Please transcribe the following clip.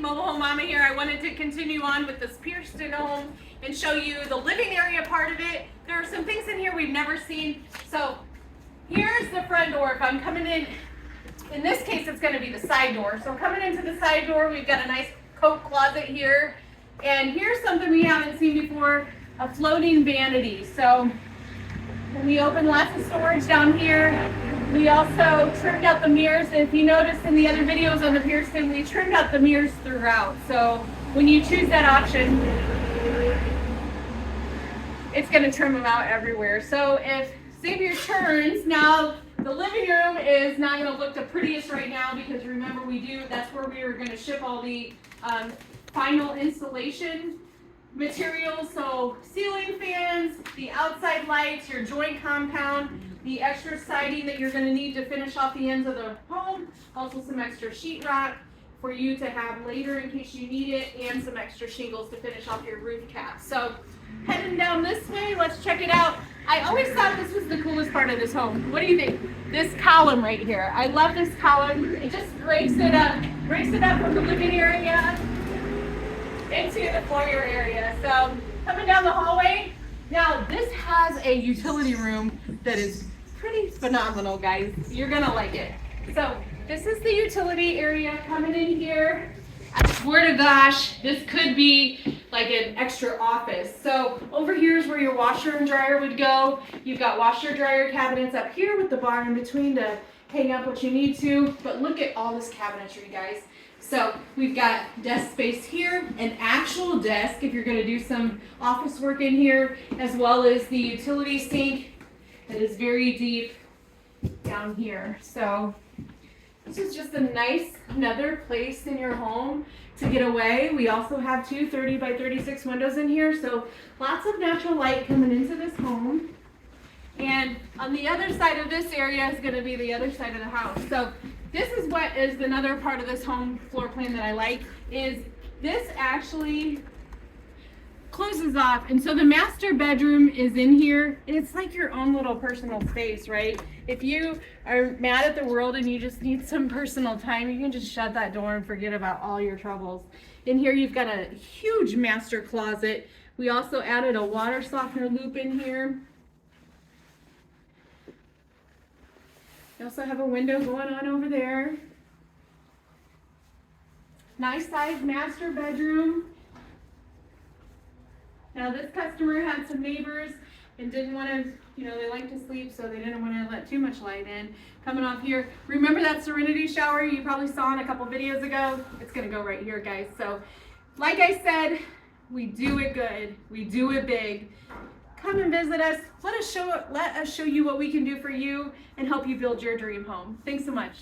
Mobile Home Mama here. I wanted to continue on with this Pierceton home and show you the living area part of it. There are some things in here we've never seen. So here's the front door. If I'm coming in this case it's going to be the side door. So coming into the side door, we've got a nice coat closet here. And here's something we haven't seen before, a floating vanity. So we open lots of storage down here. We also trimmed out the mirrors. If you noticed in the other videos on the Pierceton, we trimmed out the mirrors throughout. So when you choose that option, it's going to trim them out everywhere. So if Xavier turns, now the living room is not going to look the prettiest right now because remember that's where we were going to ship all the final installation materials. So ceiling fans, the outside lights, your joint compound, the extra siding that you're going to need to finish off the ends of the home, also some extra sheetrock for you to have later in case you need it, and some extra shingles to finish off your roof cap. So heading down this way, let's check it out. I always thought this was the coolest part of this home. What do you think? This column right here. I love this column. It just breaks it up from the living area into the foyer area. So coming down the hallway, now this has a utility room that is pretty phenomenal, guys. You're gonna like it. So this is the utility area coming in here. I swear to gosh, this could be like an extra office. So over here is where your washer and dryer would go. You've got washer dryer cabinets up here with the bar in between to hang up what you need to. But look at all this cabinetry, guys. So we've got desk space here, an actual desk if you're going to do some office work in here, as well as the utility sink that is very deep down here. So this is just a nice another place in your home to get away. We also have two 30 by 36 windows in here, so lots of natural light coming into this home. And on the other side of this area is going to be the other side of the house. So this is what is another part of this home floor plan that I like, is this actually closes off. And so the master bedroom is in here. It's like your own little personal space, right? If you are mad at the world and you just need some personal time, you can just shut that door and forget about all your troubles. In here you've got a huge master closet. We also added a water softener loop in here. You also have a window going on over there. Nice sized master bedroom. Now this customer had some neighbors and didn't want to, they like to sleep, so they didn't want to let too much light in. Coming off here, remember that Serenity Shower you probably saw in a couple videos ago? It's going to go right here, guys. So like I said, we do it good. We do it big. Come and visit us. Let us show you what we can do for you and help you build your dream home. Thanks so much.